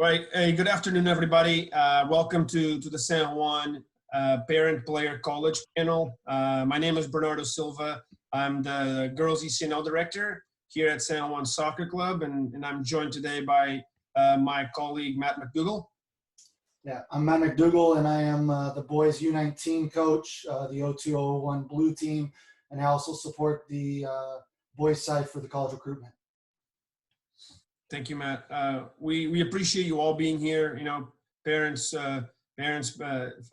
All right. Hey, good afternoon, everybody. Welcome to the San Juan Parent Player College panel. My name is Bernardo Silva. I'm the Girls ECNL Director here at San Juan Soccer Club, and I'm joined today by my colleague, Matt McDougall. Yeah, I'm Matt McDougall, and I am the boys U19 coach, the 0201 Blue Team, and I also support the boys side for the college recruitment. Thank you, Matt. We appreciate you all being here. You know, parents,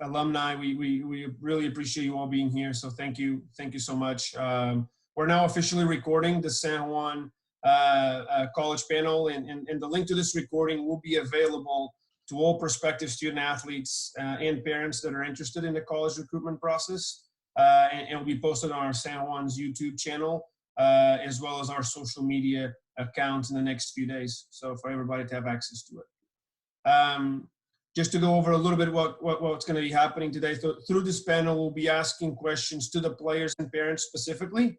alumni. We really appreciate you all being here. So thank you so much. We're now officially recording the San Juan college panel, and the link to this recording will be available to all prospective student athletes and parents that are interested in the college recruitment process, and it'll be posted on our San Juan's YouTube channel as well as our social media accounts in the next few days, so for everybody to have access to it. Just to go over a little bit what's going to be happening today. So through this panel, we'll be asking questions to the players and parents specifically,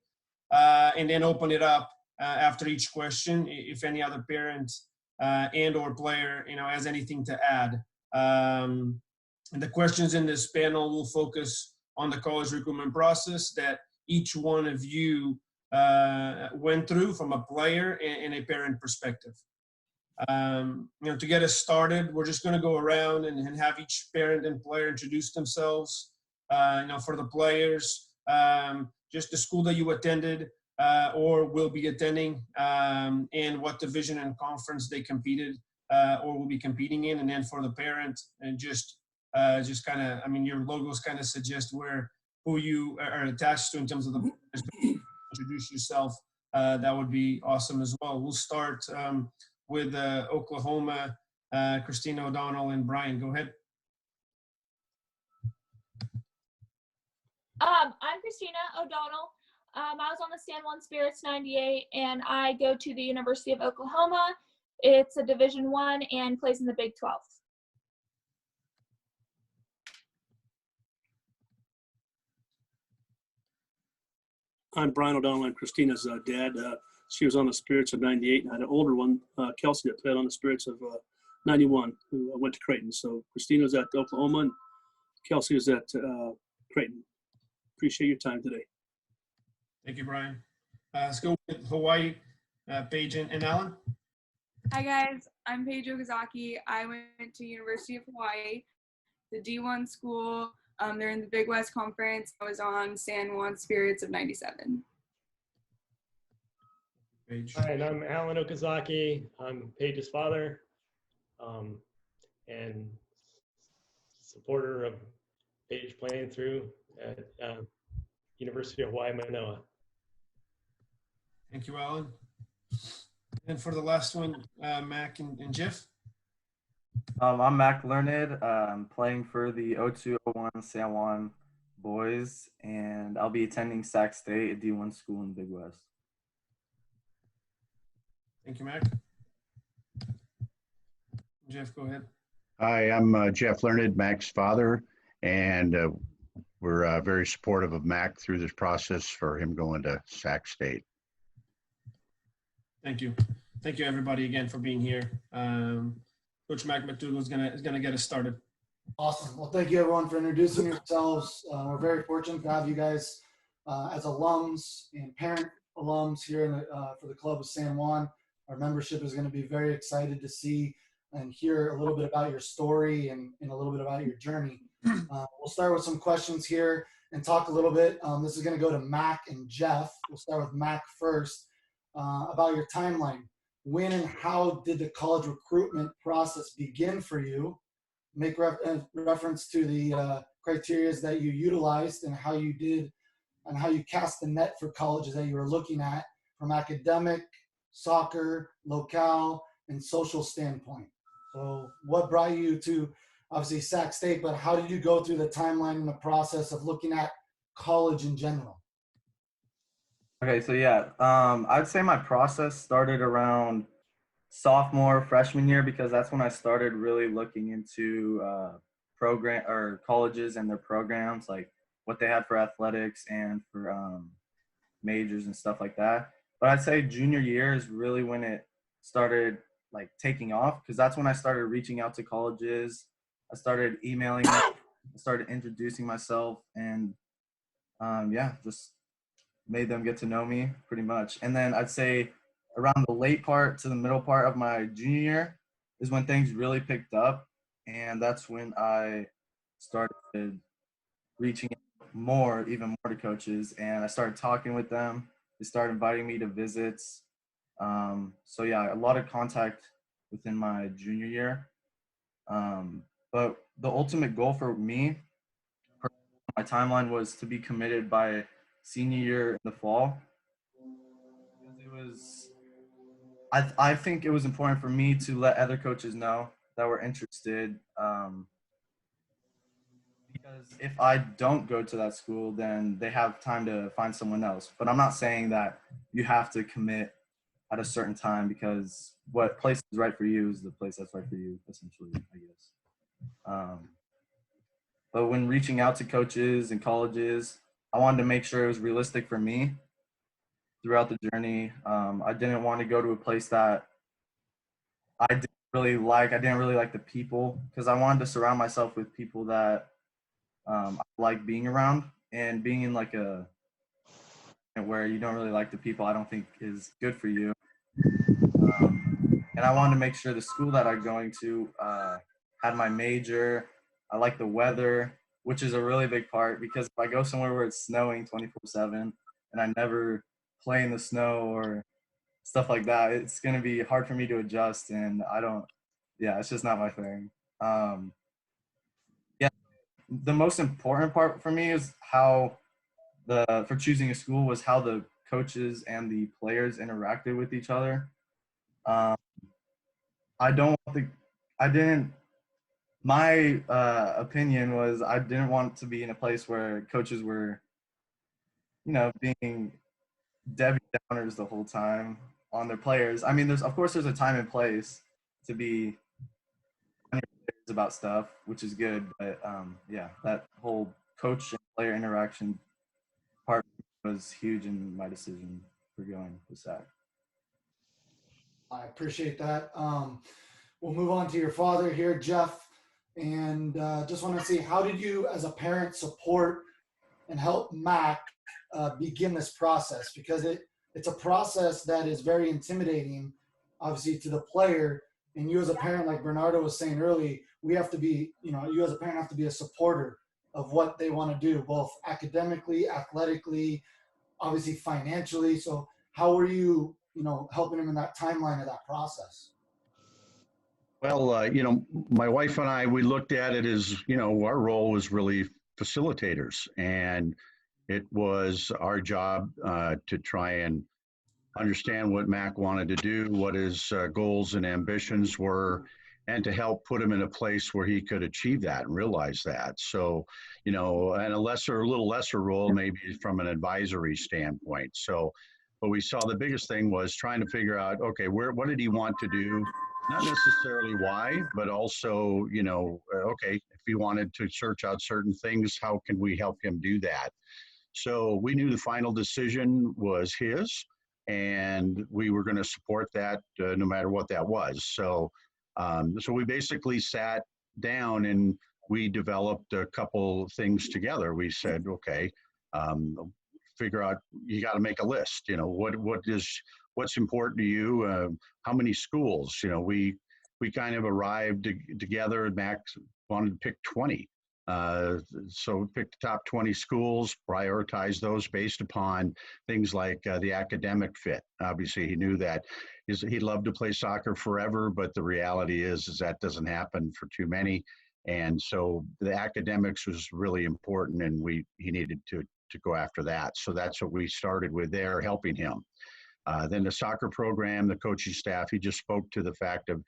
and then open it up after each question if any other parent and or player has anything to add. And the questions in this panel will focus on the college recruitment process that each one of you went through from a player and a parent perspective. To get us started, we're just going to go around and have each parent and player introduce themselves. For the players, just the school that you attended or will be attending, and what division and conference they competed or will be competing in. And then for the parent, and just kind of, your logos kind of suggest who you are attached to in terms of the players. Introduce yourself. That would be awesome as well. We'll start with Oklahoma, Christina O'Donnell and Brian. Go ahead. I'm Christina O'Donnell. I was on the San Juan Spirits 98, and I go to the University of Oklahoma. It's a Division I and plays in the Big 12. I'm Brian O'Donnell. I'm Christina's dad. She was on the Spirits of 98, and I had an older one, Kelsey, that played on the Spirits of 91, who went to Creighton. So Christina was at Oklahoma, and Kelsey was at Creighton. Appreciate your time today. Thank you, Brian. Let's go with Hawaii, Paige and Alan. Hi, guys. I'm Paige Okazaki. I went to University of Hawaii, the D1 school. They're in the Big West Conference. I was on San Juan Spirits of 97. Paige. Hi, and I'm Alan Okazaki. I'm Paige's father, and supporter of Paige playing through at University of Hawaii, Manoa. Thank you, Alan. And for the last one, Mac and Jeff. I'm Mac Learned. I'm playing for the 0201 San Juan boys, and I'll be attending Sac State, a D1 school in the Big West. Thank you, Mac. Jeff, go ahead. Hi, I'm Jeff Learned, Mac's father, and we're very supportive of Mac through this process for him going to Sac State. Thank you. Thank you, everybody, again, for being here. Coach Mac McDougall is gonna get us started. Awesome. Well, thank you, everyone, for introducing yourselves. We're very fortunate to have you guys as alums and parent alums here for the club of San Juan. Our membership is going to be very excited to see and hear a little bit about your story and a little bit about your journey. We'll start with some questions here and talk a little bit. This is going to go to Mac and Jeff. We'll start with Mac first, about your timeline. When and how did the college recruitment process begin for you? Make reference to the criteria that you utilized and how you did and how you cast the net for colleges that you were looking at from academic, soccer, locale, and social standpoint. So what brought you to obviously Sac State, but how did you go through the timeline and the process of looking at college in general? Okay, so yeah, I'd say my process started around sophomore, freshman year, because that's when I started really looking into program or colleges and their programs, like what they had for athletics and for majors and stuff like that. But I'd say junior year is really when it started like taking off, because that's when I started reaching out to colleges. I started emailing them, I started introducing myself, and yeah, just made them get to know me pretty much. And then I'd say around the late part to the middle part of my junior year is when things really picked up, and that's when I started reaching out even more to coaches, and I started talking with them. They started inviting me to visits. So yeah, a lot of contact within my junior year. But the ultimate goal for me, my timeline was to be committed by senior year in the fall. It was, I think it was important for me to let other coaches know that were interested. Because if I don't go to that school, then they have time to find someone else. But I'm not saying that you have to commit at a certain time, because what place is right for you is the place that's right for you, essentially, I guess. But when reaching out to coaches and colleges, I wanted to make sure it was realistic for me throughout the journey. I didn't want to go to a place that I didn't really like. I didn't really like the people, because I wanted to surround myself with people that I like being around. And being in like a where you don't really like the people, I don't think is good for you. And I wanted to make sure the school that I'm going to had my major. I like the weather, which is a really big part, because if I go somewhere where it's snowing 24/7 and I never play in the snow or stuff like that, it's going to be hard for me to adjust. And yeah, it's just not my thing. Yeah, the most important part for me is for choosing a school was how the coaches and the players interacted with each other. I don't think I didn't. My opinion was I didn't want to be in a place where coaches were, being Debbie Downers the whole time on their players. I mean, there's a time and place to be about stuff, which is good. But yeah, that whole coach and player interaction part was huge in my decision for going to SAC. I appreciate that. We'll move on to your father here, Jeff, and just want to see, how did you as a parent support and help Mac begin this process? Because it's a process that is very intimidating, obviously, to the player. And you as a parent, like Bernardo was saying early, we have to be, you as a parent have to be a supporter of what they want to do, both academically, athletically, obviously financially. So how were you, helping him in that timeline of that process? Well, my wife and I, we looked at it as, our role was really facilitators, and it was our job to try and understand what Mac wanted to do, what his goals and ambitions were, and to help put him in a place where he could achieve that and realize that. So, and a little lesser role, maybe from an advisory standpoint. So, but we saw the biggest thing was trying to figure out, okay, what did he want to do? Not necessarily why, but also, okay, if he wanted to search out certain things, how can we help him do that? So we knew the final decision was his, and we were going to support that no matter what that was. So, so we basically sat down and we developed a couple things together. We said, okay, figure out, you got to make a list. What's important to you? How many schools? We kind of arrived together. Max wanted to pick 20. So we picked the top 20 schools, prioritized those based upon things like the academic fit. Obviously, he knew that he'd love to play soccer forever, but the reality is that doesn't happen for too many. And so the academics was really important, and he needed to go after that. So that's what we started with there, helping him. Then the soccer program, the coaching staff, he just spoke to the fact of,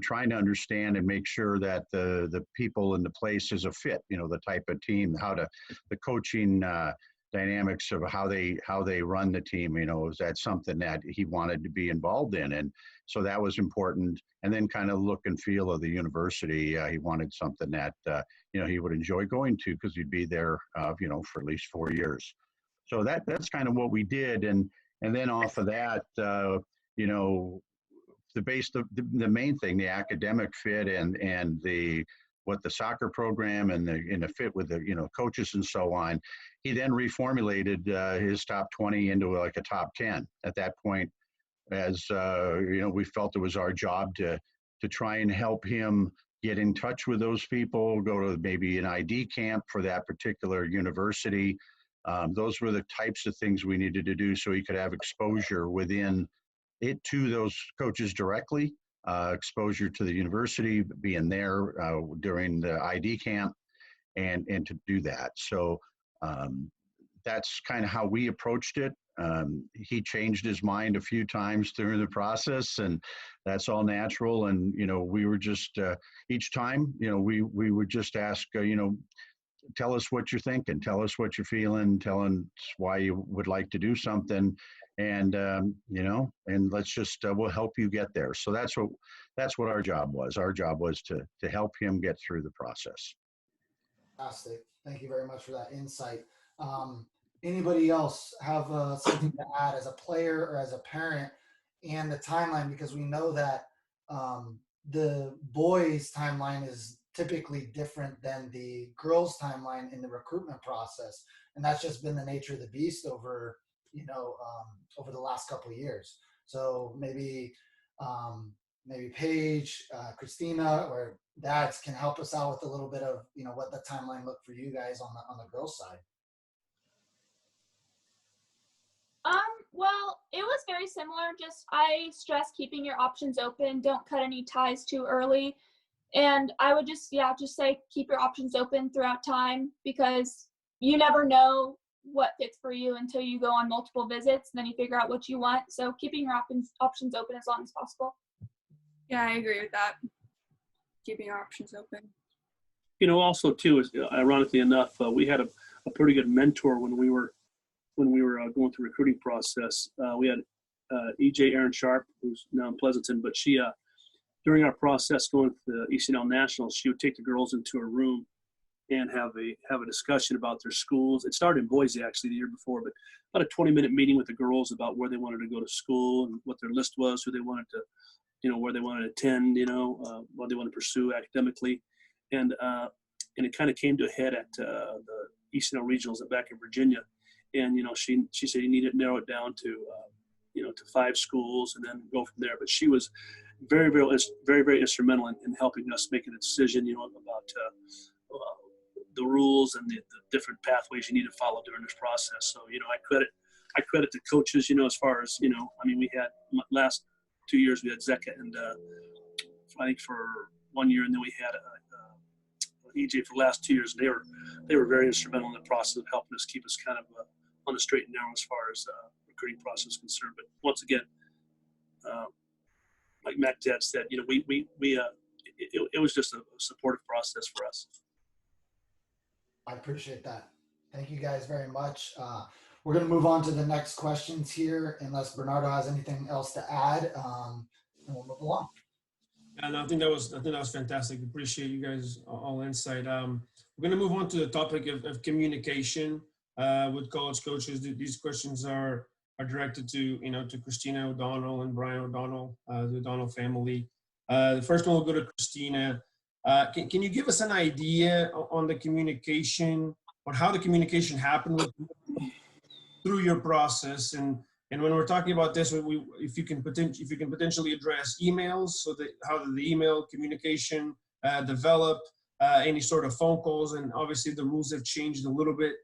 trying to understand and make sure that the people in the place is a fit, the type of team, the coaching dynamics of how they run the team, is that something that he wanted to be involved in? And so that was important. And then kind of look and feel of the university. He wanted something that, he would enjoy going to, because he'd be there, for at least 4 years. So that's kind of what we did. And then off of that, the main thing, the academic fit and the what the soccer program and the fit with the coaches and so on. He then reformulated his top 20 into like a top 10 at that point, as we felt it was our job to try and help him get in touch with those people, go to maybe an ID camp for that particular university. Those were the types of things we needed to do so he could have exposure within it to those coaches directly, exposure to the university, being there during the ID camp, and to do that. So that's kind of how we approached it. He changed his mind a few times during the process, and that's all natural. And we were just each time, we would just ask, tell us what you're thinking, tell us what you're feeling, tell us why you would like to do something, and and let's just we'll help you get there. So that's what our job was. Our job was to help him get through the process. Fantastic. Thank you very much for that insight. Anybody else have something to add as a player or as a parent, and the timeline, because we know that the boys' timeline is typically different than the girls' timeline in the recruitment process, and that's just been the nature of the beast over over the last couple of years. So maybe Paige, Christina, or dads can help us out with a little bit of what the timeline looked for you guys on the girls' side. Well, it was very similar. Just I stress keeping your options open. Don't cut any ties too early. And I would just say keep your options open throughout time, because you never know what fits for you until you go on multiple visits, and then you figure out what you want. So keeping your options open as long as possible. Yeah, I agree with that. Keeping our options open. Also too, is ironically enough, we had a pretty good mentor when we were going through the recruiting process. We had EJ Aaron Sharp, who's now in Pleasanton, but she, during our process going to the ECNL Nationals, she would take the girls into a room and have a discussion about their schools. It started in Boise actually the year before, but about a 20-minute meeting with the girls about where they wanted to go to school and what their list was, who they wanted to, where they wanted to attend, what they wanted to pursue academically, and it kind of came to a head at the ECNL Regionals back in Virginia. And, she said you need to narrow it down to, to 5 schools and then go from there. But she was very, very, very, very instrumental in helping us making a decision, about the rules and the different pathways you need to follow during this process. So, I credit the coaches, as far as, we had last 2 years, we had Zeka and I think for 1 year, and then we had EJ for the last 2 years. They were very instrumental in the process of helping us keep us kind of on the straight and narrow as far as recruiting process is concerned. But once again, like Matt Dad said, it was just a supportive process for us. I appreciate that. Thank you guys very much. We're going to move on to the next questions here, unless Bernardo has anything else to add, and we'll move along. Yeah, no, I think that was fantastic. Appreciate you guys all insight. We're going to move on to the topic of communication with college coaches. These questions are directed to to Christina O'Donnell and Brian O'Donnell, the O'Donnell family. The first one will go to Christina. Can you give us an idea on the communication, on how the communication happened through your process? And when we're talking about this, if you can potentially address emails, so that how did the email communication develop, any sort of phone calls, and obviously the rules have changed a little bit,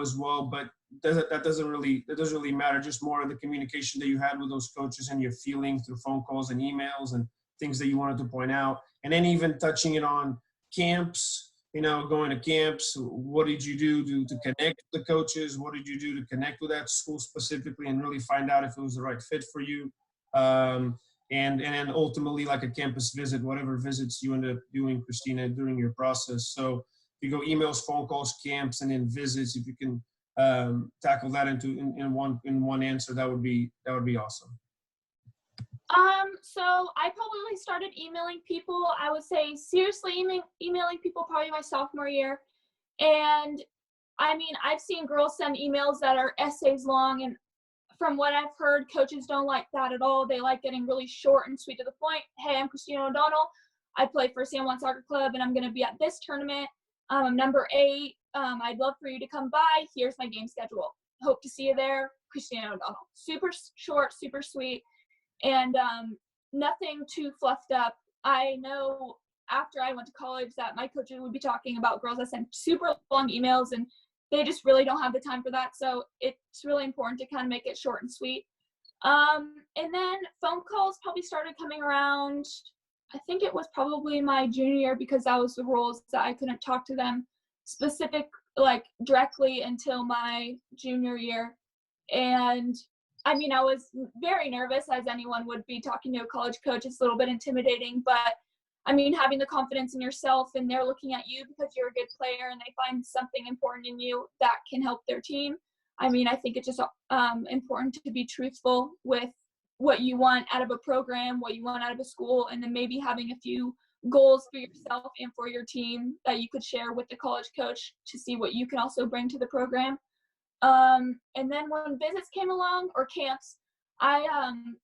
as well. But that doesn't really matter. Just more of the communication that you had with those coaches and your feeling through phone calls and emails and things that you wanted to point out, and then even touching it on camps. Going to camps, what did you do to connect with the coaches? What did you do to connect with that school specifically and really find out if it was the right fit for you? And then ultimately, like a campus visit, whatever visits you end up doing, Christina, during your process. So if you go emails, phone calls, camps, and then visits, if you can tackle that in one answer, that would be awesome. So I probably started emailing people. I would say seriously emailing people probably my sophomore year. And I've seen girls send emails that are essays long and from what I've heard, coaches don't like that at all. They like getting really short and sweet to the point. Hey, I'm Christina O'Donnell. I play for San Juan Soccer Club, and I'm going to be at this tournament. I'm number 8. I'd love for you to come by. Here's my game schedule. Hope to see you there. Christina O'Donnell. Super short, super sweet, and nothing too fluffed up. I know after I went to college that my coaches would be talking about girls that send super long emails, and they just really don't have the time for that. So it's really important to kind of make it short and sweet. And then phone calls probably started coming around, I think it was probably my junior year, because that was the rules that I couldn't talk to them like directly until my junior year. And I mean, I was very nervous, as anyone would be talking to a college coach. It's a little bit intimidating, but I mean, having the confidence in yourself, and they're looking at you because you're a good player and they find something important in you that can help their team. I mean, I think it's just important to be truthful with what you want out of a program, what you want out of a school, and then maybe having a few goals for yourself and for your team that you could share with the college coach to see what you can also bring to the program. And then when visits came along, or camps, I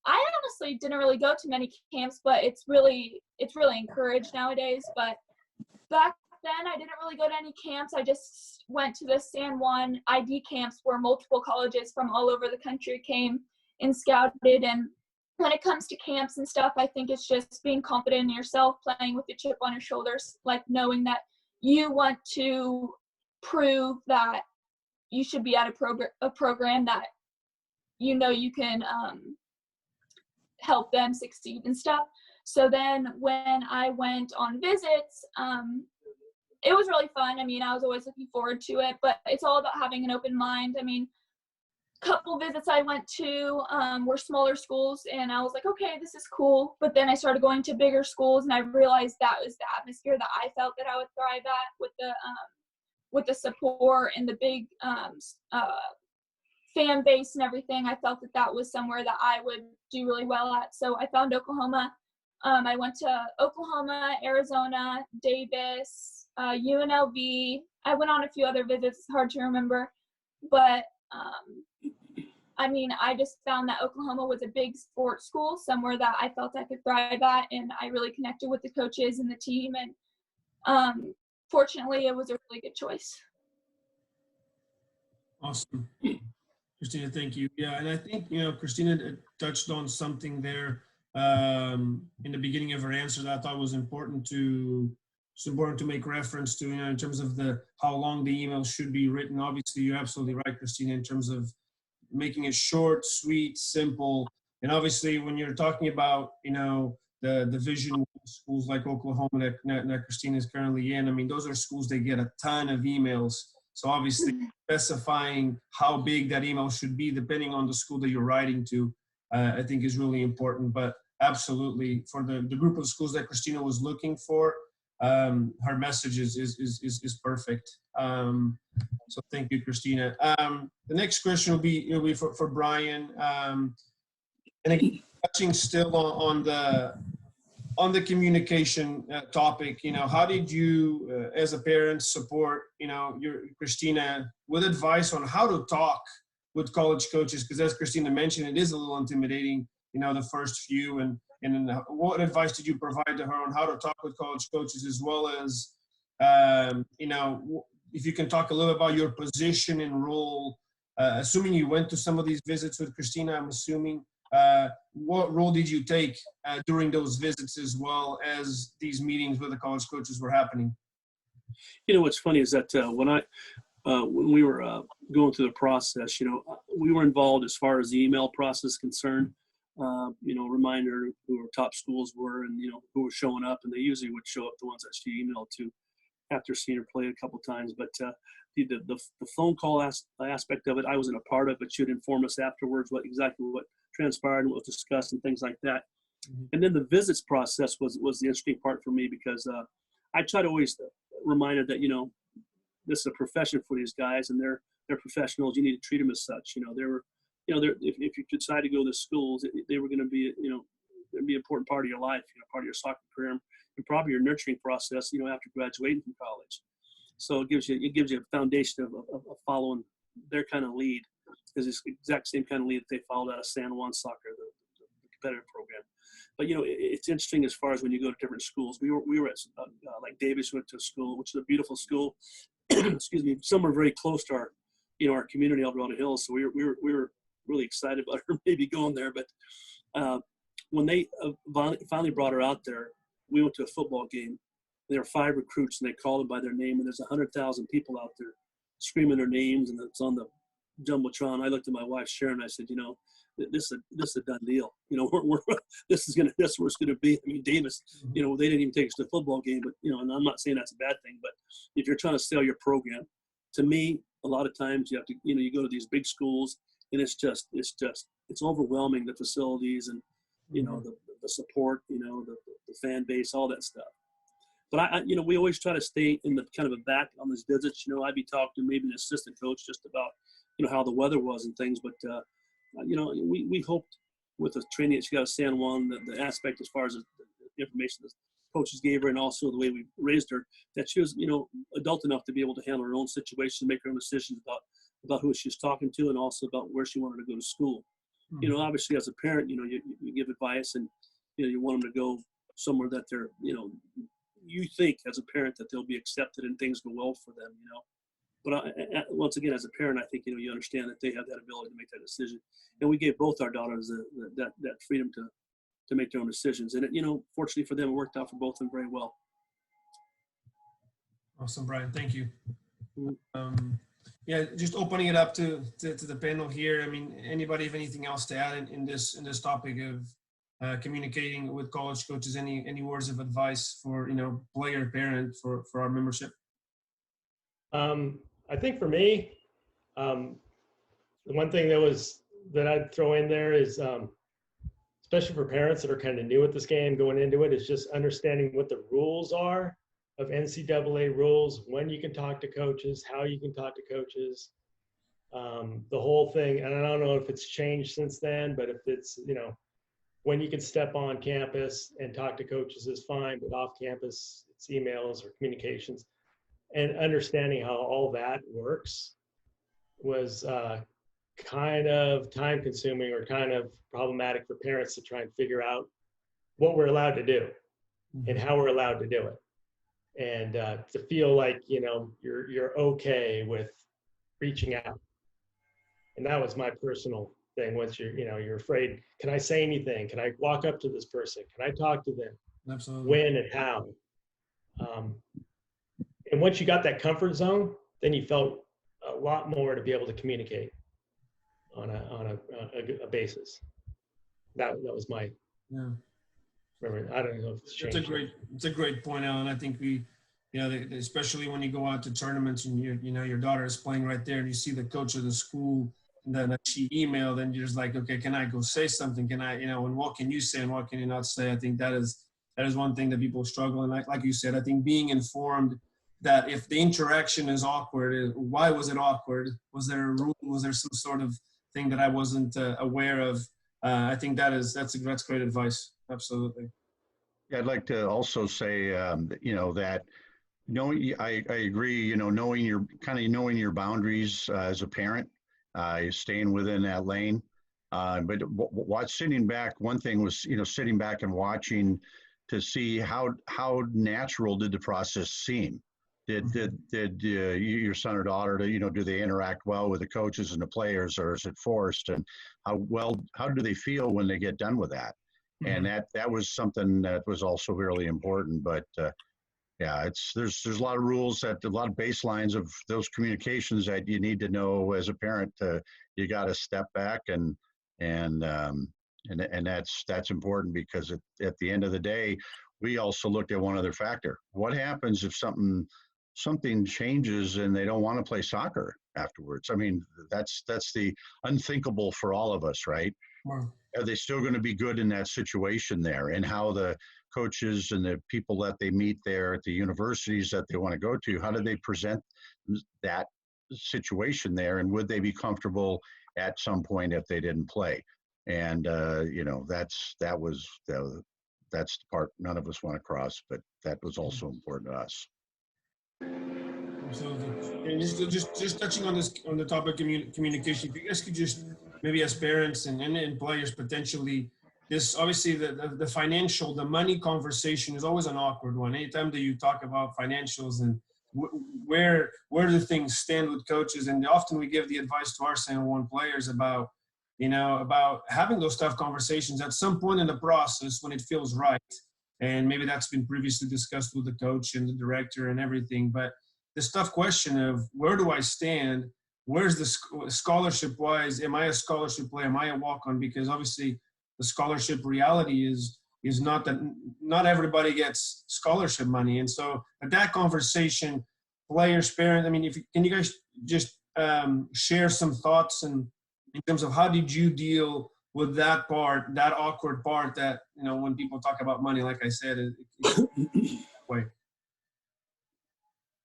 honestly didn't really go to many camps, but it's really encouraged nowadays. But back then I didn't really go to any camps. I just went to the San Juan ID camps where multiple colleges from all over the country came and scouted. And when it comes to camps and stuff, I think it's just being confident in yourself, playing with your chip on your shoulders, like knowing that you want to prove that you should be at a program that you know you can help them succeed and stuff. So then when I went on visits, it was really fun. I mean, I was always looking forward to it, but it's all about having an open mind. I mean, couple visits I went to were smaller schools, and I was like, okay, this is cool. But then I started going to bigger schools, and I realized that was the atmosphere that I felt that I would thrive at, with the support and the big fan base and everything. I felt that was somewhere that I would do really well at. So I found Oklahoma. I went to Oklahoma, Arizona, Davis, UNLV. I went on a few other visits. It's hard to remember. But, I mean, I just found that Oklahoma was a big sports school, somewhere that I felt I could thrive at. And I really connected with the coaches and the team. And fortunately, it was a really good choice. Awesome. Christina, thank you. Yeah, and I think, Christina touched on something there in the beginning of her answer that I thought was important to make reference to, in terms of how long the email should be written. Obviously, you're absolutely right, Christina, in terms of making it short, sweet, simple. And obviously, when you're talking about, the Division schools like Oklahoma that Christina is currently in, I mean, those are schools that get a ton of emails. So obviously, specifying how big that email should be, depending on the school that you're writing to, I think is really important. But absolutely, for the group of schools that Christina was looking for, her message is perfect. So thank you, Christina. The next question will be for Brian. And again, touching still on the communication topic, how did you, as a parent, support, your Christina with advice on how to talk with college coaches? Because as Christina mentioned, it is a little intimidating, the first few. And what advice did you provide to her on how to talk with college coaches, as well as, if you can talk a little about your position and role, assuming you went to some of these visits with Christina, I'm assuming. What role did you take during those visits, as well as these meetings with the college coaches were happening? What's funny is that when we were going through the process, we were involved as far as the email process is concerned. Reminder who our top schools were, and who were showing up, and they usually would show up, the ones that she emailed to, after seeing her play a couple times. But the phone call aspect of it, I wasn't a part of, but she'd inform us afterwards what transpired and what was discussed and things like that. Mm-hmm. And then the visits process was the interesting part for me, because I try to always remind her that this is a profession for these guys, and they're professionals. You need to treat them as such. If you decide to go to schools, they were going to be it'd be an important part of your life, part of your soccer career, and probably your nurturing process, after graduating from college. So it gives you a foundation of following their kind of lead. is this exact same kind of lead that they followed out of San Juan Soccer, the competitive program. But it's interesting as far as when you go to different schools. We were at like Davis went to a school, which is a beautiful school. Excuse me, somewhere very close to our our community, Eldorado Hills. So we were really excited about her maybe going there. But when they finally brought her out there, we went to a football game. There were 5 recruits, and they called them by their name. And there's 100,000 people out there screaming their names, and it's on the jumbotron. I looked at my wife Sharon, and I said, this is a done deal. This is where it's gonna be. I mean, Davis, they didn't even take us to a football game, but and I'm not saying that's a bad thing, but if you're trying to sell your program, to me, a lot of times you have to, you go to these big schools, and it's overwhelming, the facilities and the support, the fan base, all that stuff. But we always try to stay in the kind of a back on these visits. I'd be talking to maybe an assistant coach just about how the weather was and things, but we hoped with the training that she got at San Juan, the aspect as far as the information the coaches gave her, and also the way we raised her, that she was, adult enough to be able to handle her own situation, make her own decisions about who she was talking to, and also about where she wanted to go to school. Obviously as a parent, you give advice, and you want them to go somewhere that they're, you think as a parent that they'll be accepted and things go well for them, But once again, as a parent, I think, you understand that they have that ability to make that decision. And we gave both our daughters that freedom to make their own decisions. And, fortunately for them, it worked out for both of them very well. Awesome, Brian. Thank you. Yeah, just opening it up to the panel here. I mean, anybody have anything else to add in this topic of communicating with college coaches? Any words of advice for, player, parent, for our membership? I think for me, the one thing that I'd throw in there is, especially for parents that are kind of new at this game going into it, is just understanding what the rules are of NCAA rules, when you can talk to coaches, how you can talk to coaches, the whole thing. And I don't know if it's changed since then, but if it's, when you can step on campus and talk to coaches is fine, but off campus, it's emails or communications. And understanding how all that works was kind of time consuming or kind of problematic for parents to try and figure out what we're allowed to do and how we're allowed to do it. And to feel like, you're okay with reaching out. And that was my personal thing. Once you're afraid, can I say anything? Can I walk up to this person? Can I talk to them? Absolutely. When and how? And once you got that comfort zone, then you felt a lot more to be able to communicate on a basis. That was my. Yeah. Remember, I don't know if it's changed. It's a great point, Alan. I think we, especially when you go out to tournaments and your daughter is playing right there, and you see the coach of the school, and then she emailed, and you're just like, okay, can I go say something? Can I, and what can you say and what can you not say? I think that is one thing that people struggle. And like you said, I think being informed that if the interaction is awkward, why was it awkward? Was there a rule? Was there some sort of thing that I wasn't aware of? I think that's great advice. Absolutely. Yeah, I'd like to also say, that I agree, knowing your boundaries as a parent, staying within that lane. But sitting back, one thing was, sitting back and watching to see how natural did the process seem. Did your son or daughter, do they interact well with the coaches and the players, or is it forced? And how do they feel when they get done with that? And that was something that was also really important. But there's a lot of rules, a lot of baselines of those communications that you need to know as a parent. You got to step back and that's important, because at the end of the day, we also looked at one other factor. What happens if something changes and they don't want to play soccer afterwards? I mean, that's the unthinkable for all of us, right? Wow. Are they still going to be good in that situation there? And how the coaches and the people that they meet there at the universities that they want to go to, how do they present that situation there? And would they be comfortable at some point if they didn't play? And, that's the part none of us want to cross, but that was also important to us. Absolutely. And just touching on this, on the topic of communication, if you guys could just maybe as parents and players potentially, this obviously the financial, the money conversation is always an awkward one. Anytime that you talk about financials and where do things stand with coaches, and often we give the advice to our San Juan players about, you know, about having those tough conversations at some point in the process when it feels right. And maybe that's been previously discussed with the coach and the director and everything. But this tough question of where do I stand? Where's the scholarship wise? Am I a scholarship player? Am I a walk on? Because obviously the scholarship reality is not that not everybody gets scholarship money. And so at that conversation, players, parents, I mean, can you guys just share some thoughts and in terms of how did you deal with that part, that awkward part that, you know, when people talk about money, like I said, way.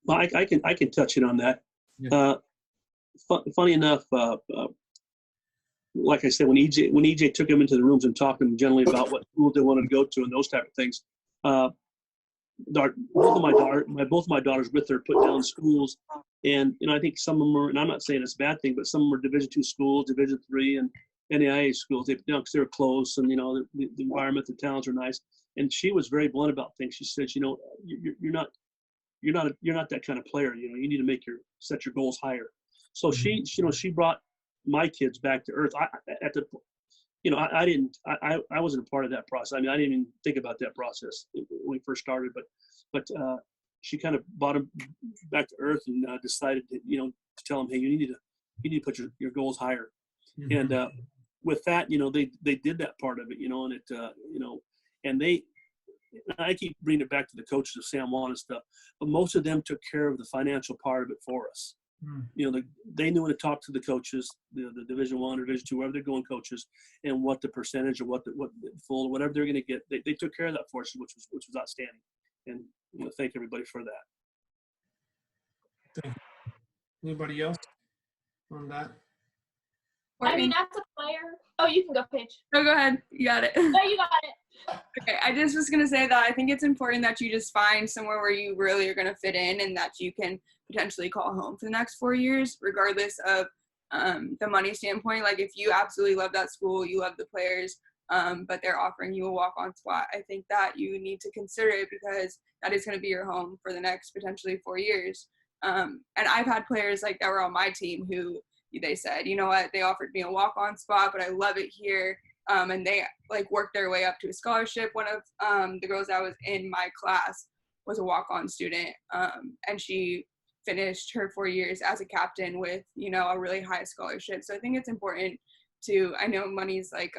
Well, I can touch it on that. Yeah. Funny enough, like I said, when EJ took him into the rooms and talked to him generally about what schools they wanted to go to and those type of things, both of my daughters with her put down schools, and I think some of them are, and I'm not saying it's a bad thing, but some of them are Division II schools, Division III, and NAIA schools. They, because they were close, and the environment, the towns are nice. And she was very blunt about things. She said, you're not that kind of player. You need to set your goals higher. So she brought my kids back to earth. I wasn't a part of that process. I mean, I didn't even think about that process when we first started, but she kind of brought them back to earth and decided to tell them, hey, you need to put your goals higher. Mm-hmm. And with that, they did that part of it, and it, and I keep bringing it back to the coaches of San Juan and stuff, but most of them took care of the financial part of it for us. They knew when to talk to the coaches, the Division I or Division II, wherever they're going coaches, and what the percentage or what full or whatever they're going to get. They took care of that for us, which was outstanding. And thank everybody for that. Thank you. Anybody else on that? I mean, as a player, oh, you can go, Paige. Oh, go ahead. You got it. No, you got it. Okay, I just was going to say that I think it's important that you just find somewhere where you really are going to fit in and that you can potentially call home for the next 4 years, regardless of the money standpoint. Like, if you absolutely love that school, you love the players, but they're offering you a walk-on spot, I think that you need to consider it because that is going to be your home for the next potentially 4 years. And I've had players like that were on my team who they said, you know what, they offered me a walk-on spot, but I love it here. And they worked their way up to a scholarship. One of the girls that was in my class was a walk-on student, and she finished her 4 years as a captain with, a really high scholarship. So I think it's important I know money's a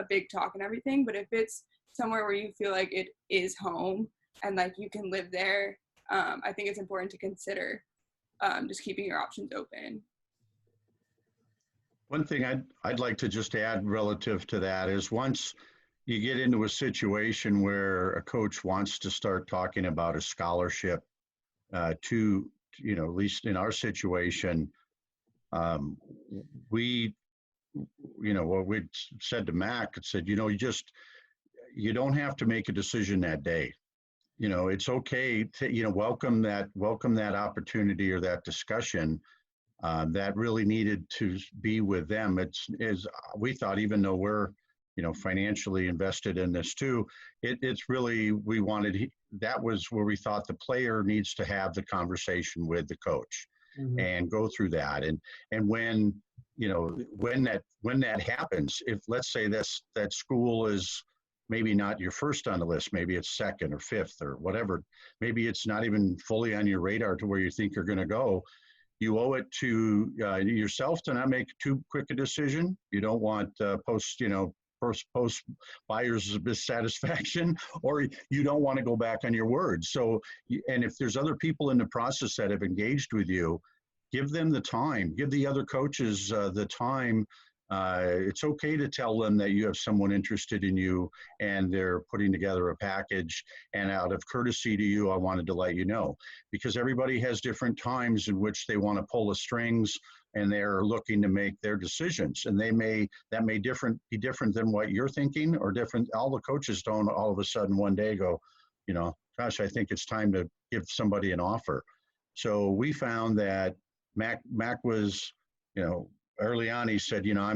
big talk and everything, but if it's somewhere where you feel like it is home and you can live there, I think it's important to consider just keeping your options open. One thing I'd like to just add relative to that is once you get into a situation where a coach wants to start talking about a scholarship to, at least in our situation, what we'd said to Mac, it said, you don't have to make a decision that day. It's okay to, welcome that opportunity or that discussion. That really needed to be with them. We thought, even though we're, financially invested in this too, it's really, that was where we thought the player needs to have the conversation with the coach and go through that. And when that happens, if let's say that school is maybe not your first on the list, maybe it's second or fifth or whatever, maybe it's not even fully on your radar to where you think you're going to go, you owe it to yourself to not make too quick a decision. You don't want post buyer's dissatisfaction, or you don't want to go back on your word. So, and if there's other people in the process that have engaged with you, give them the time. Give the other coaches the time. It's okay to tell them that you have someone interested in you and they're putting together a package, and out of courtesy to you, I wanted to let you know, because everybody has different times in which they want to pull the strings and they're looking to make their decisions, and that may be different than what you're thinking, or different. All the coaches don't all of a sudden one day go, gosh, I think it's time to give somebody an offer. So we found that Mac was, you know, early on he said, you know, I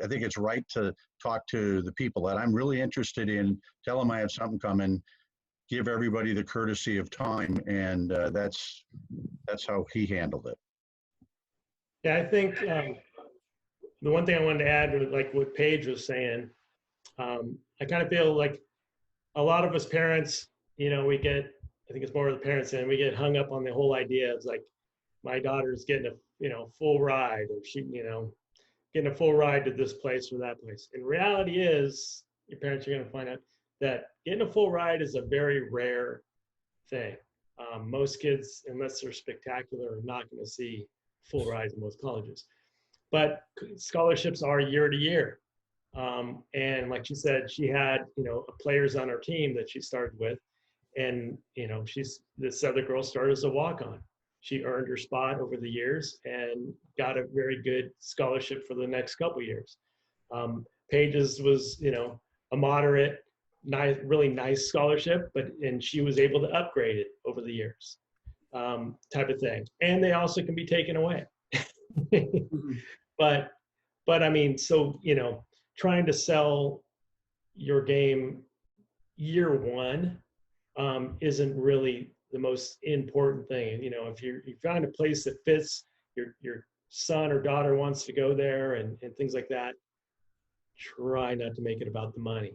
think it's right to talk to the people that I'm really interested in, tell them I have something coming, give everybody the courtesy of time, and that's how he handled it. Yeah, I think the one thing I wanted to add, like what Paige was saying, I kind of feel like a lot of us parents, you know, I think it's more of the parents, and we get hung up on the whole idea. It's like my daughter's getting a, you know, full ride, or she, you know, getting a full ride to this place or that place. And reality is, your parents are going to find out that getting a full ride is a very rare thing. Most kids, unless they're spectacular, are not going to see full rides in most colleges. But scholarships are year to year. And like she said, she had, you know, players on her team that she started with. And, you know, this other girl started as a walk-on. She earned her spot over the years and got a very good scholarship for the next couple years. Paige's was, you know, a moderate, nice, really nice scholarship, and she was able to upgrade it over the years, type of thing. And they also can be taken away. But I mean, so, you know, trying to sell your game year one isn't really the most important thing. You know, if you find a place that fits, your son or daughter wants to go there and things like that, try not to make it about the money,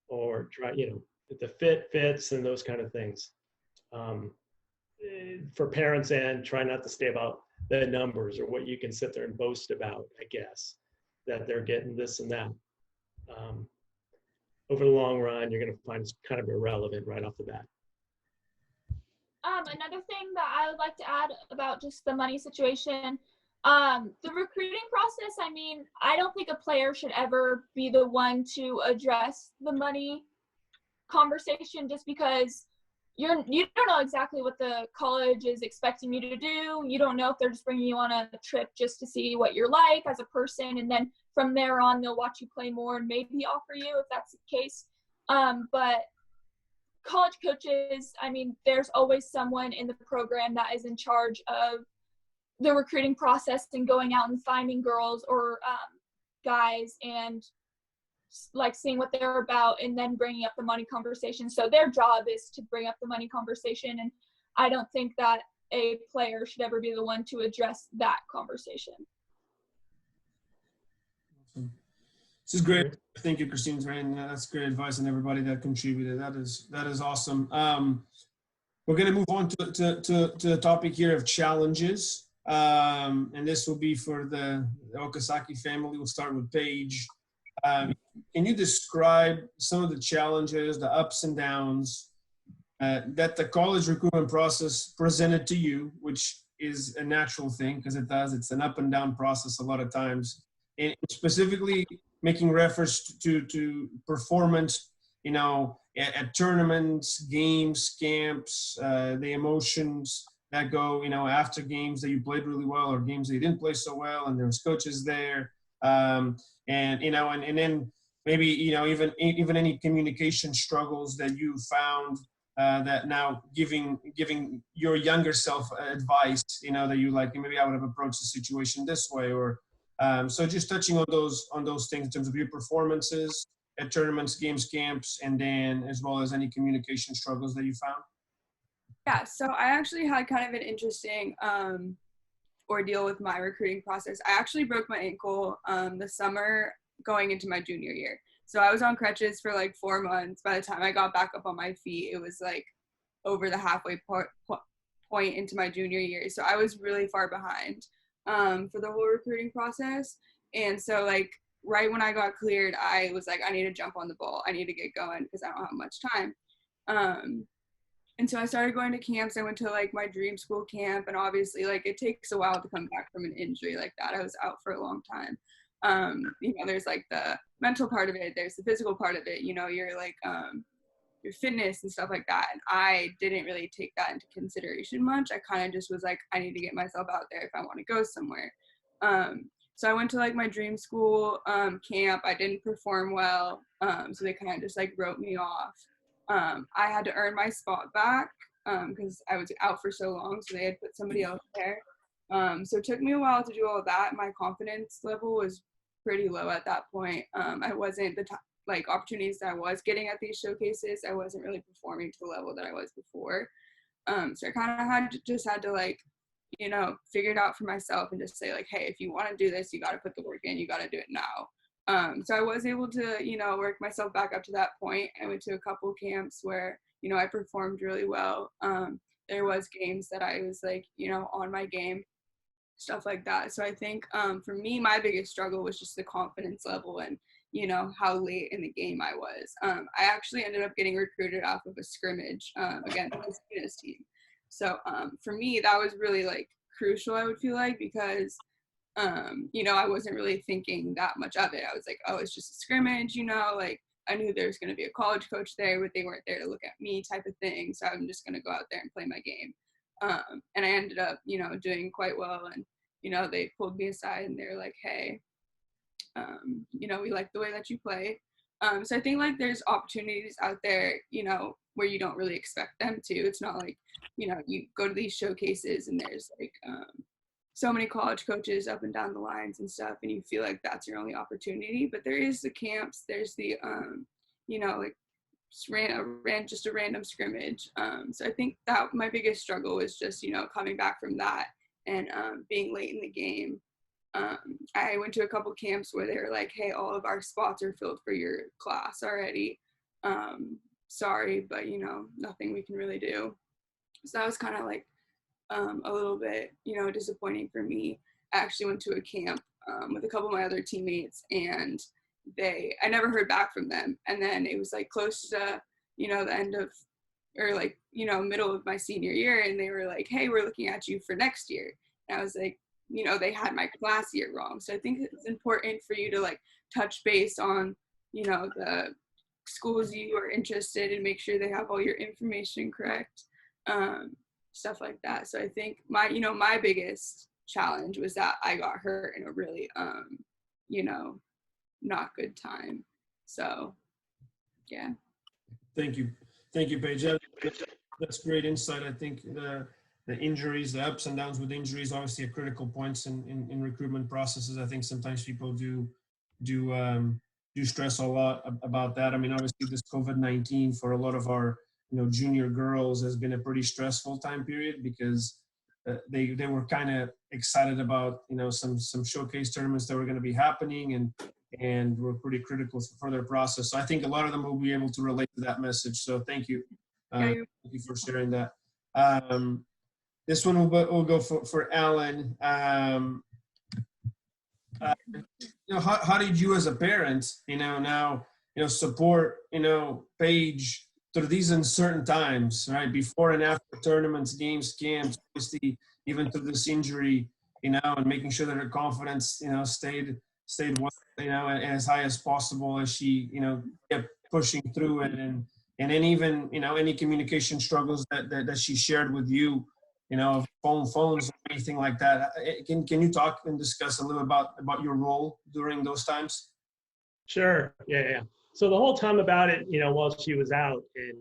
or try, you know, if the fit fits and those kind of things. For parents, and try not to stay about the numbers or what you can sit there and boast about, I guess, that they're getting this and that. Over the long run, you're going to find it's kind of irrelevant right off the bat. Another thing that I would like to add about just the money situation, the recruiting process, I mean, I don't think a player should ever be the one to address the money conversation, just because you don't know exactly what the college is expecting you to do. You don't know if they're just bringing you on a trip just to see what you're like as a person, and then from there on they'll watch you play more and maybe offer you if that's the case. But college coaches, I mean, there's always someone in the program that is in charge of the recruiting process and going out and finding girls or guys and like seeing what they're about and then bringing up the money conversation. So their job is to bring up the money conversation, and I don't think that a player should ever be the one to address that conversation. Awesome. This is great. Thank you, Christine. That's great advice, and everybody that contributed. That is awesome. We're going to move on to the topic here of challenges, and this will be for the Okazaki family. We'll start with Paige. Can you describe some of the challenges, the ups and downs that the college recruitment process presented to you, which is a natural thing because it's an up and down process a lot of times, and specifically making reference to performance, you know, at tournaments, games, camps, the emotions that go, you know, after games that you played really well or games that you didn't play so well, and there's coaches there. And, you know, and then maybe, you know, even any communication struggles that you found that now giving your younger self advice, you know, that you like, maybe I would have approached the situation this way, or so just touching on those things in terms of your performances at tournaments, games, camps, and then as well as any communication struggles that you found. Yeah, so I actually had kind of an interesting ordeal with my recruiting process. I actually broke my ankle the summer going into my junior year. So I was on crutches for like 4 months. By the time I got back up on my feet, it was like over the halfway point into my junior year. So I was really far behind for the whole recruiting process. And so like right when I got cleared, I was like, I need to jump on the ball. I need to get going because I don't have much time. And so I started going to camps. I went to like my dream school camp, and obviously like it takes a while to come back from an injury like that. I was out for a long time. You know, there's like the mental part of it, there's the physical part of it, you know, you're like your fitness and stuff like that. And I didn't really take that into consideration much. I kind of just was like, I need to get myself out there if I want to go somewhere. So I went to like my dream school camp. I didn't perform well. So they kind of just like wrote me off. I had to earn my spot back because I was out for so long, so they had put somebody else there. So it took me a while to do all of that. My confidence level was pretty low at that point. I wasn't like opportunities that I was getting at these showcases, I wasn't really performing to the level that I was before. So I kind of had to like, you know, figure it out for myself and just say like, hey, if you want to do this, you got to put the work in, you got to do it now. So I was able to, you know, work myself back up to that point. I went to a couple camps where, you know, I performed really well. There was games that I was like, you know, on my game, stuff like that. So I think for me, my biggest struggle was just the confidence level and, you know, how late in the game I was. I actually ended up getting recruited off of a scrimmage against the Christina's team. So for me, that was really like crucial, I would feel like, because, you know, I wasn't really thinking that much of it. I was like, oh, it's just a scrimmage, you know, like I knew there was going to be a college coach there, but they weren't there to look at me type of thing. So I'm just going to go out there and play my game. And I ended up, you know, doing quite well. And, you know, they pulled me aside and they're like, hey, you know, we like the way that you play. So I think like there's opportunities out there, you know, where you don't really expect them to. It's not like, you know, you go to these showcases and there's like so many college coaches up and down the lines and stuff, and you feel like that's your only opportunity. But there is the camps, there's the, you know, like just a random scrimmage. So I think that my biggest struggle was just, you know, coming back from that and being late in the game. I went to a couple camps where they were like, hey, all of our spots are filled for your class already. Sorry, but, you know, nothing we can really do. So that was kind of like a little bit, you know, disappointing for me. I actually went to a camp with a couple of my other teammates, and I never heard back from them. And then it was like close to, you know, the end of, or like, you know, middle of my senior year, and they were like, hey, we're looking at you for next year. And I was like, you know, they had my class year wrong. So I think it's important for you to like touch base on, you know, the schools you are interested in, make sure they have all your information correct, stuff like that. So I think my biggest challenge was that I got hurt in a really, you know, not good time. So, yeah. Thank you, Paige. That's great insight. I think the injuries, the ups and downs with injuries, obviously at critical points in recruitment processes. I think sometimes people do stress a lot about that. I mean, obviously this COVID-19 for a lot of our, you know, junior girls has been a pretty stressful time period, because they were kind of excited about, you know, some showcase tournaments that were going to be happening and were pretty critical for their process. So I think a lot of them will be able to relate to that message. So thank you. Thank you for sharing that. This one will go for Alan. You know, how did you as a parent, you know, now, you know, support, you know, Paige through these uncertain times, right? Before and after tournaments, games, camps, obviously even through this injury, you know, and making sure that her confidence, you know, stayed well, you know, and as high as possible as she, you know, kept pushing through it, and then even, you know, any communication struggles that she shared with you, you know, phones or anything like that. Can you talk and discuss a little about your role during those times? Sure. Yeah. So the whole time about it, you know, while she was out and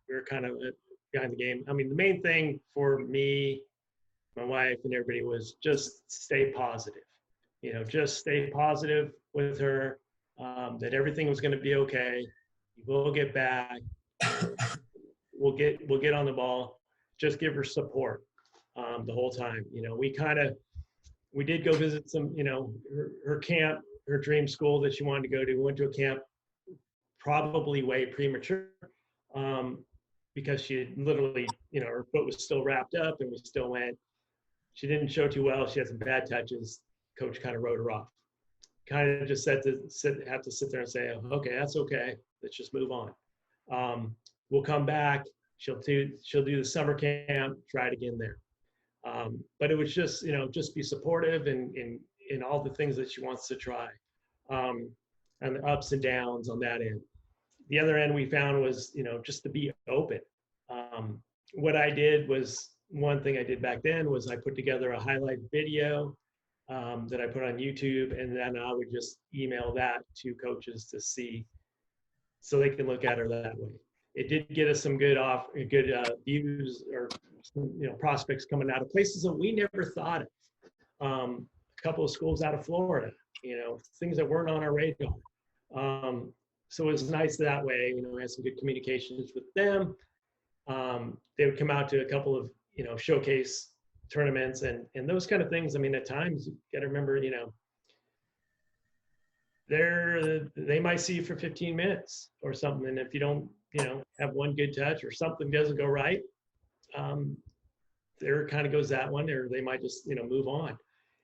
we were kind of behind the game, I mean, the main thing for me, my wife, and everybody was just stay positive. You know, just stay positive with her, that everything was going to be okay. We'll get back. We'll get on the ball. Just give her support the whole time. You know, we did go visit some, you know, her camp, her dream school that she wanted to go to. We went to a camp probably way premature because she had literally, you know, her foot was still wrapped up, and we still went. She didn't show too well. She had some bad touches. Coach kind of wrote her off. Kind of just have to sit there and say, okay, that's okay. Let's just move on. We'll come back. She'll do the summer camp, try it again there. But it was just, you know, just be supportive in all the things that she wants to try, and the ups and downs on that end. The other end we found was, you know, just to be open. What I did was, one thing I did back then was I put together a highlight video that I put on YouTube, and then I would just email that to coaches to see, so they can look at her that way. it did get us some good views or prospects coming out of places that we never thought of. A couple of schools out of Florida, things that weren't on our radar. So it was nice that way. We had some good communications with them. They would come out to a couple of showcase tournaments and those kind of things. I mean, at times you got to remember, they might see you for 15 minutes or something, and if you don't have one good touch or something doesn't go right, there kind of goes that one, or they might just move on.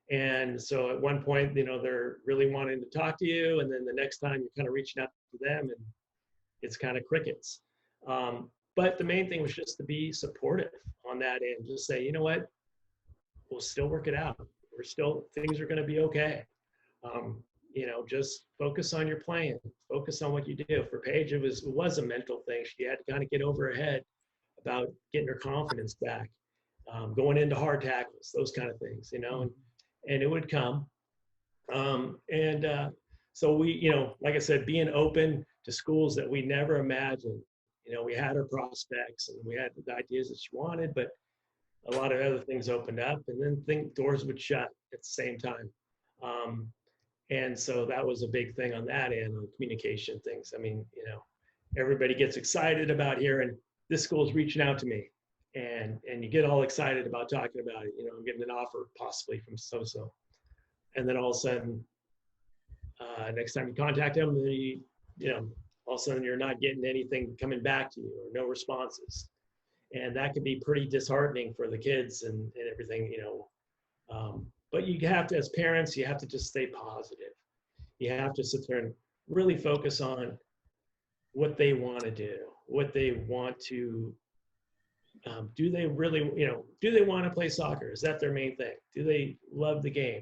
And so at one point, they're really wanting to talk to you, and then the next time you're kind of reaching out to them and it's kind of crickets. But the main thing was just to be supportive on that end. Just say, you know what, we'll still work it out. Things are going to be okay. Just focus on your playing. Focus on what you do. For Paige, it was a mental thing. She had to kind of get over her head about getting her confidence back, going into hard tackles, those kind of things, and it would come. So we, like I said, being open to schools that we never imagined. We had our prospects and we had the ideas that she wanted, but a lot of other things opened up, and then doors would shut at the same time. And so that was a big thing on that end, on communication things. I mean, everybody gets excited about hearing this school's reaching out to me, and you get all excited about talking about it. I'm getting an offer possibly from so-so. And then all of a sudden, next time you contact them, all of a sudden you're not getting anything coming back to you or no responses. And that can be pretty disheartening for the kids and everything, but you have to, as parents, you have to just stay positive. You have to sit there and really focus on what they want to do, what they want to, do they really, do they want to play soccer? Is that their main thing? Do they love the game?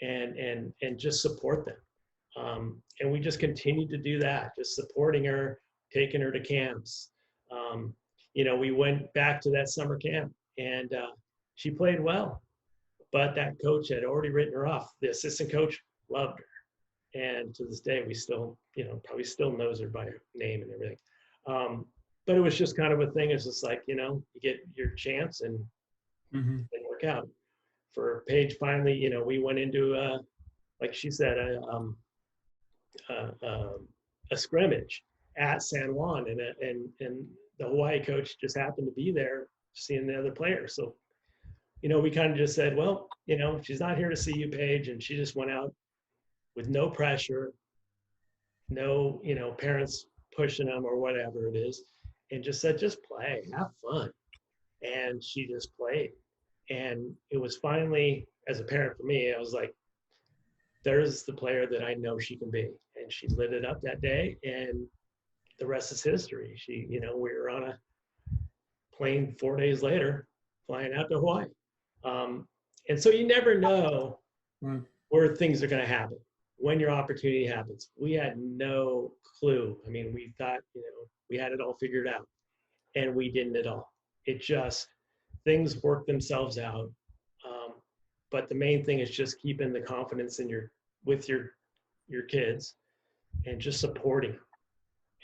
And just support them. And we just continue to do that, just supporting her, taking her to camps. We went back to that summer camp, and she played well, but that coach had already written her off. The assistant coach loved her, and to this day we still probably still knows her by name and everything. But it was just kind of a thing. It's just like, you get your chance and it work out. For Paige, finally, we went into like she said, a scrimmage at San Juan, and the Hawaii coach just happened to be there seeing the other players. So, we kind of just said, well, she's not here to see you, Paige, and she just went out with no pressure, no, parents pushing them or whatever it is, and just said, just play, have fun. And she just played. And it was finally, as a parent for me, I was like, there's the player that I know she can be. And she lit it up that day, and the rest is history. She, we were on a plane 4 days later, flying out to Hawaii. And so you never know where things are going to happen, when your opportunity happens. We had no clue. I mean, we thought, we had it all figured out, and we didn't at all. It just, things work themselves out. But the main thing is just keeping the confidence in with your kids, and just supporting them,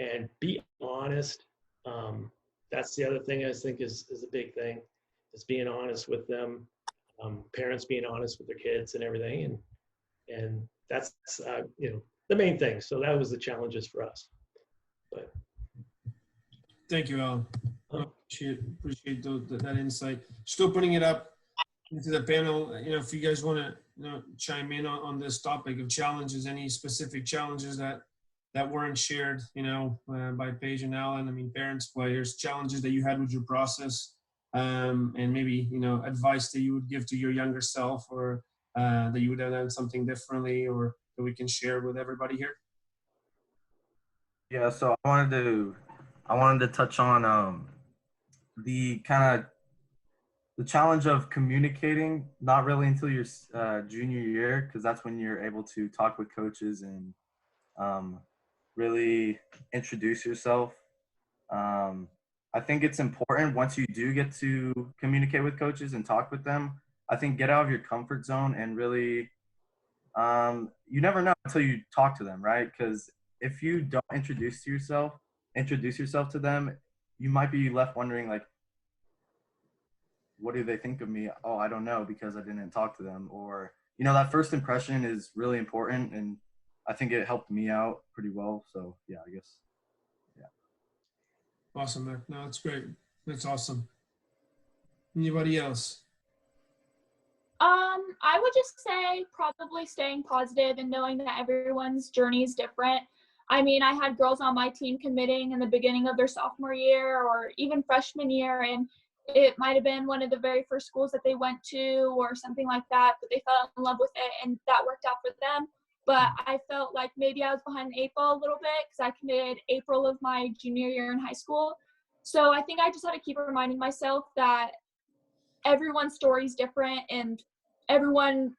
and be honest. That's the other thing I think is a big thing, is being honest with them. Parents being honest with their kids and everything, and that's the main thing. So that was the challenges for us. But thank you, Alan. Appreciate that insight. Still putting it up into the panel. If you guys want to chime in on this topic of challenges, any specific challenges that weren't shared, by Paige and Alan. I mean, parents, players, challenges that you had with your process, and maybe, advice that you would give to your younger self, or that you would have done something differently, or that we can share with everybody here. Yeah, so I wanted to touch on the kind of the challenge of communicating, not really until your junior year, because that's when you're able to talk with coaches and really introduce yourself. I think it's important, once you do get to communicate with coaches and talk with them, I think get out of your comfort zone and really, you never know until you talk to them, right? Because if you don't introduce yourself, introduce yourself to them, you might be left wondering, like, what do they think of me? Oh, I don't know, because I didn't talk to them. Or, you know, that first impression is really important, and I think it helped me out pretty well. So yeah, I guess. Awesome, man. No, that's great. That's awesome. Anybody else? I would just say probably staying positive and knowing that everyone's journey is different. I mean, I had girls on my team committing in the beginning of their sophomore year or even freshman year, and it might have been one of the very first schools that they went to or something like that, but they fell in love with it and that worked out for them. But I felt like maybe I was behind the eight ball a little bit because I committed April of my junior year in high school. So I think I just had to keep reminding myself that everyone's story is different and everyone's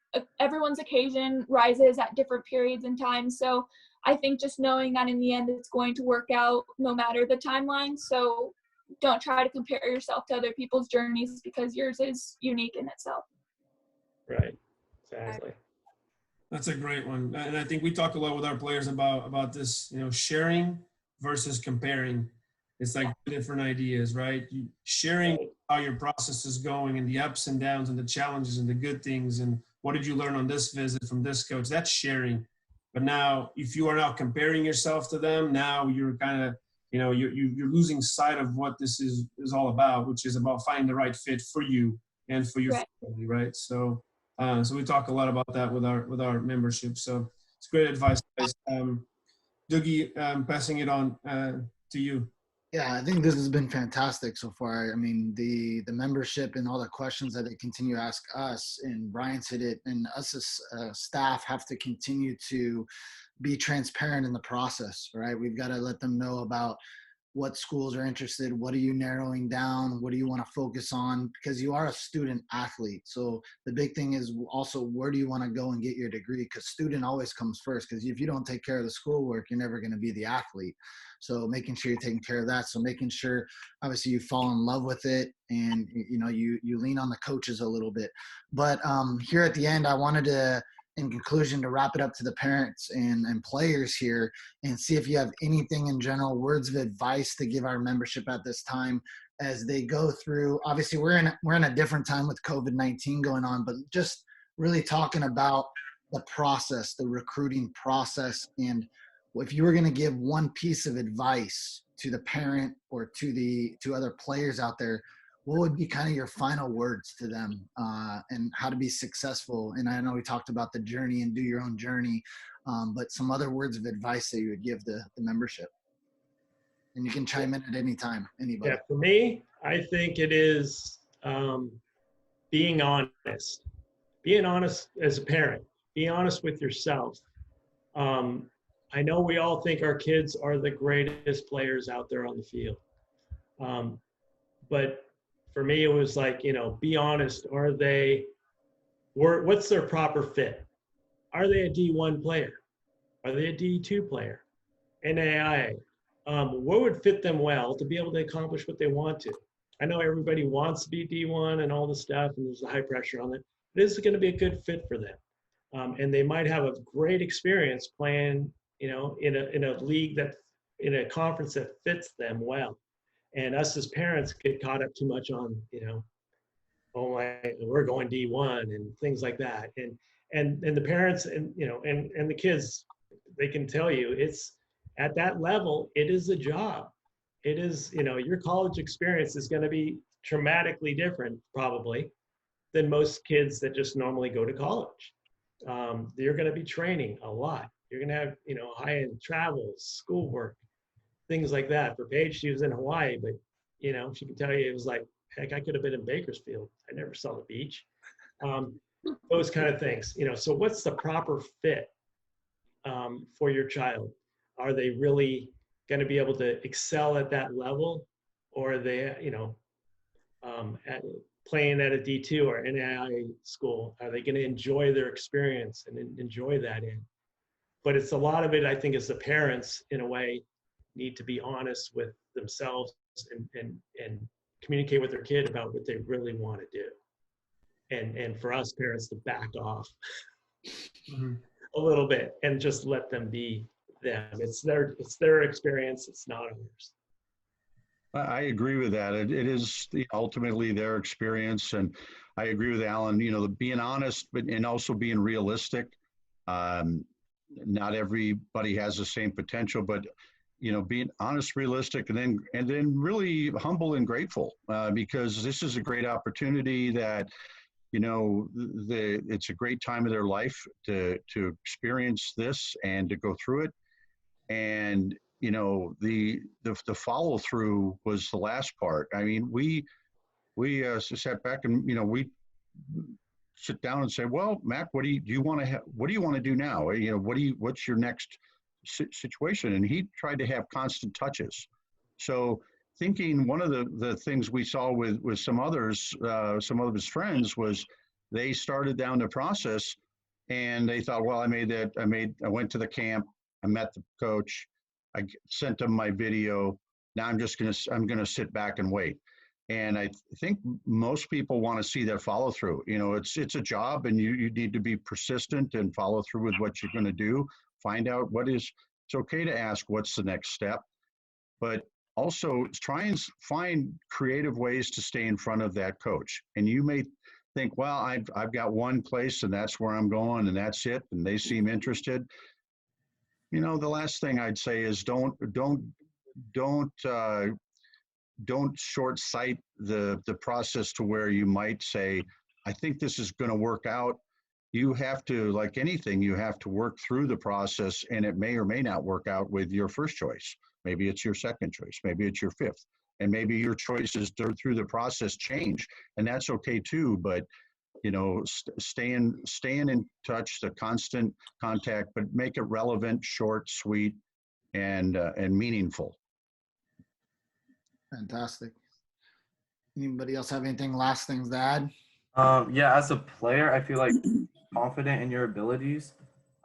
occasion rises at different periods in time. So I think just knowing that in the end it's going to work out no matter the timeline. So don't try to compare yourself to other people's journeys because yours is unique in itself. Right. Exactly. That's a great one. And I think we talk a lot with our players about this, you know, sharing versus comparing. It's like different ideas, right? Sharing how your process is going and the ups and downs and the challenges and the good things and what did you learn on this visit from this coach? That's sharing. But now, if you are now comparing yourself to them, now you're kind of, you know, you're losing sight of what this is all about, which is about finding the right fit for you and for your family, right? So we talk a lot about that with our membership. So it's great advice, guys. Doogie, passing it on to you. Yeah, I think this has been fantastic so far. I mean, the membership and all the questions that they continue to ask us, and Brian's hit it, and us as staff have to continue to be transparent in the process, right? We've got to let them know about what schools are interested, what are you narrowing down, what do you want to focus on, because you are a student athlete. So the big thing is also, where do you want to go and get your degree? Because student always comes first, because if you don't take care of the schoolwork, you're never going to be the athlete. So making sure you're taking care of that. So making sure, obviously, you fall in love with it, and you know, you lean on the coaches a little bit. But here at the end, I wanted to, in conclusion, to wrap it up to the parents and players here, and see if you have anything in general, words of advice to give our membership at this time as they go through. Obviously, we're in a different time with COVID-19 going on, but just really talking about the process, the recruiting process. And if you were going to give one piece of advice to the parent or to other players out there, what would be kind of your final words to them and how to be successful? And I know we talked about the journey and do your own journey, but some other words of advice that you would give the membership. And you can chime in at any time, anybody. Yeah, for me, I think it is being honest. Being honest as a parent. Be honest with yourself. I know we all think our kids are the greatest players out there on the field. But for me, it was like, you know, be honest. What's their proper fit? Are they a D1 player? Are they a D2 player? NAIA? What would fit them well to be able to accomplish what they want to? I know everybody wants to be D1 and all the stuff, and there's a high pressure on it. But is it going to be a good fit for them? And they might have a great experience playing, you know, in a league in a conference that fits them well. And us as parents get caught up too much on, you know, oh my, we're going D1 and things like that. And the parents and, you know, and the kids, they can tell you it's at that level, it is a job. It is, you know, your college experience is going to be dramatically different probably than most kids that just normally go to college. You're going to be training a lot. You're going to have, you know, high-end travels, schoolwork, things like that. For Paige, she was in Hawaii, but, you know, she can tell you it was like, heck, I could have been in Bakersfield. I never saw the beach. Those kind of things, you know. So what's the proper fit for your child? Are they really going to be able to excel at that level? Or are they, you know, playing at a D2 or NAIA school? Are they going to enjoy their experience and enjoy that in? But it's a lot of it, I think, is the parents, in a way, need to be honest with themselves and communicate with their kid about what they really want to do. And for us parents to back off a little bit and just let them be them. It's their experience. It's not ours. I agree with that. It is ultimately their experience, and I agree with Alan. Being honest, but and also being realistic. Not everybody has the same potential, but being honest, realistic, and then really humble and grateful because this is a great opportunity that it's a great time of their life to experience this and to go through it. And the follow through was the last part. I mean, we sat back and we sit down and say, well, Mac, what do you want to do now? What's your next situation? And he tried to have constant touches. So thinking one of the things we saw with some others, some of his friends, was they started down the process and they thought, well, I went to the camp, I met the coach, I sent them my video. Now I'm going to sit back and wait. And I think most people want to see that follow through. It's a job, and you need to be persistent and follow through with what you're going to do. Find out it's okay to ask what's the next step, but also try and find creative ways to stay in front of that coach. And you may think, well, I've got one place and that's where I'm going and that's it. And they seem interested. The last thing I'd say is don't short sight the process to where you might say, I think this is going to work out. You have to, like anything, you have to work through the process, and it may or may not work out with your first choice. Maybe it's your second choice. Maybe it's your fifth. And maybe your choices through the process change, and that's okay too. But staying in touch, the constant contact, but make it relevant, short, sweet, and meaningful. Fantastic. Anybody else have anything, last things to add? Yeah, as a player, I feel like confident in your abilities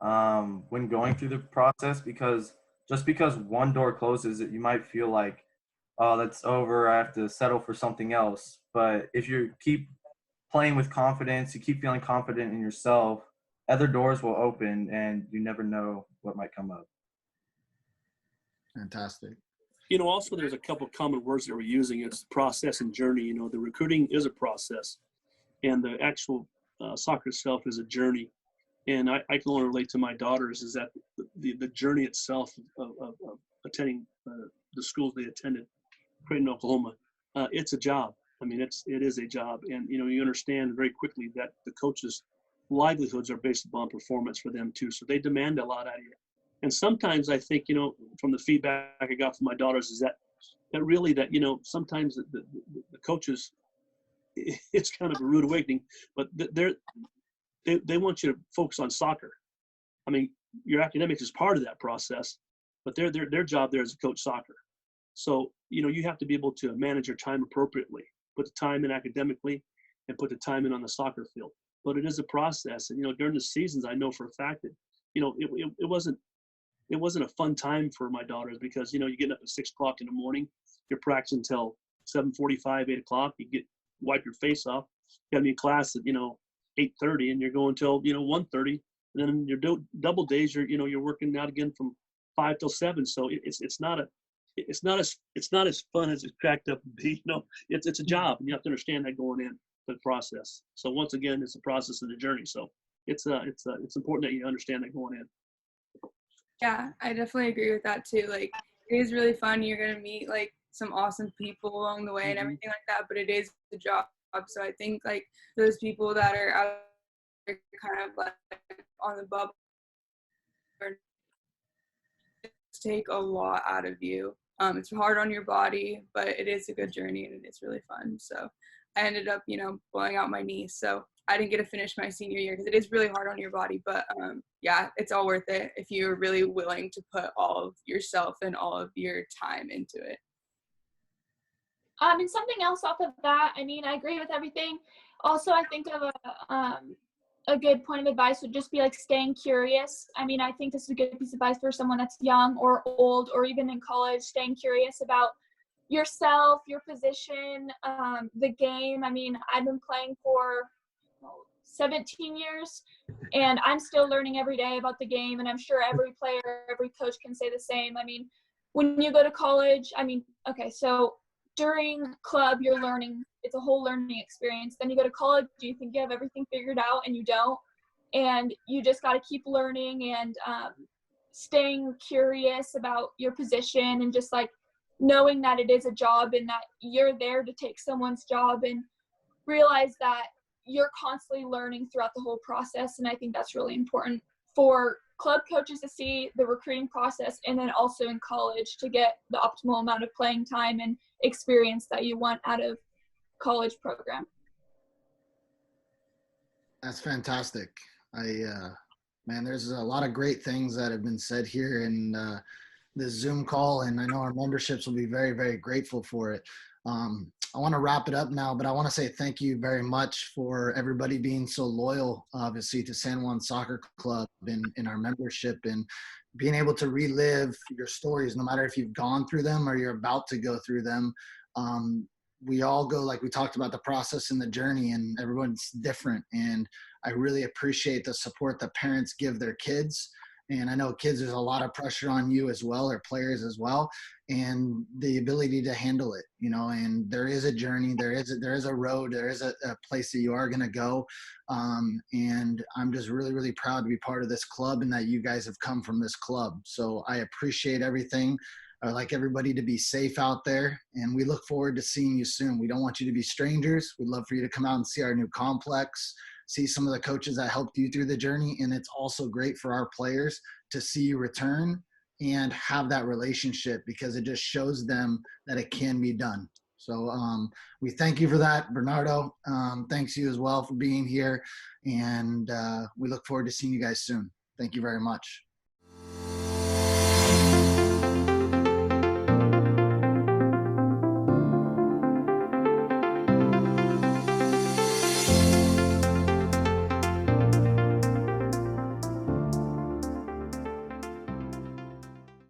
when going through the process, because just because one door closes, you might feel like, oh, that's over, I have to settle for something else. But if you keep playing with confidence, you keep feeling confident in yourself, other doors will open and you never know what might come up. Fantastic. Also, there's a couple of common words that we're using. It's process and journey. The recruiting is a process, and the actual soccer itself is a journey. And I can only relate to my daughters is that the journey itself of attending the schools they attended, Creighton, Oklahoma, it's a job. I mean, it is a job. And, you understand very quickly that the coaches' livelihoods are based upon performance for them too. So they demand a lot out of you. And sometimes I think, from the feedback I got from my daughters is that really sometimes the coaches, it's kind of a rude awakening, but they want you to focus on soccer. I mean, your academics is part of that process, but their job there is to coach soccer. So, you have to be able to manage your time appropriately, put the time in academically and put the time in on the soccer field. But it is a process. And, during the seasons, I know for a fact that, it wasn't a fun time for my daughters because, you get up at 6 o'clock in the morning, you're practicing until 7:45, 8 o'clock, wipe your face off. You got to be in class at, 8:30 and you're going till, 1:30. And then your double days, you're working out again from 5 till 7. So it's not as fun as it's cracked up to be. It's a job, and you have to understand that going in the process. So once again, it's a process and a journey. So it's important that you understand that going in. Yeah, I definitely agree with that too. Like, it is really fun. You're going to meet like some awesome people along the way and everything like that, but it is the job. So I think like those people that are out there kind of like on the bubble take a lot out of you. It's hard on your body, but it is a good journey and it's really fun. So I ended up, blowing out my knee. So I didn't get to finish my senior year because it is really hard on your body. But yeah, it's all worth it if you're really willing to put all of yourself and all of your time into it. And something else off of that, I mean, I agree with everything. Also, I think of a good point of advice would just be like staying curious. I mean, I think this is a good piece of advice for someone that's young or old or even in college, staying curious about yourself, your position, the game. I mean, I've been playing for 17 years, and I'm still learning every day about the game, and I'm sure every player, every coach can say the same. I mean, when you go to college, okay, so during club, you're learning. It's a whole learning experience. Then you go to college, you think you have everything figured out, and you don't. And you just got to keep learning and staying curious about your position, and just like knowing that it is a job and that you're there to take someone's job, and realize that you're constantly learning throughout the whole process. And I think that's really important for club coaches to see the recruiting process, and then also in college to get the optimal amount of playing time and experience that you want out of college program. That's fantastic. Man, there's a lot of great things that have been said here in this Zoom call, and I know our memberships will be very, very grateful for it. I want to wrap it up now, but I want to say thank you very much for everybody being so loyal, obviously, to San Juan Soccer Club and in our membership, and being able to relive your stories, no matter if you've gone through them or you're about to go through them. We all go, like we talked about, the process and the journey, and everyone's different. And I really appreciate the support that parents give their kids. And I know kids, there's a lot of pressure on you as well, or players as well, and the ability to handle it, and there is a journey, there is a road, there is a place that you are going to go. And I'm just really, really proud to be part of this club, and that you guys have come from this club. So I appreciate everything. I'd like everybody to be safe out there, and we look forward to seeing you soon. We don't want you to be strangers. We'd love for you to come out and see our new complex, see some of the coaches that helped you through the journey. And it's also great for our players to see you return and have that relationship, because it just shows them that it can be done. So we thank you for that. Bernardo, thanks you as well for being here. And we look forward to seeing you guys soon. Thank you very much.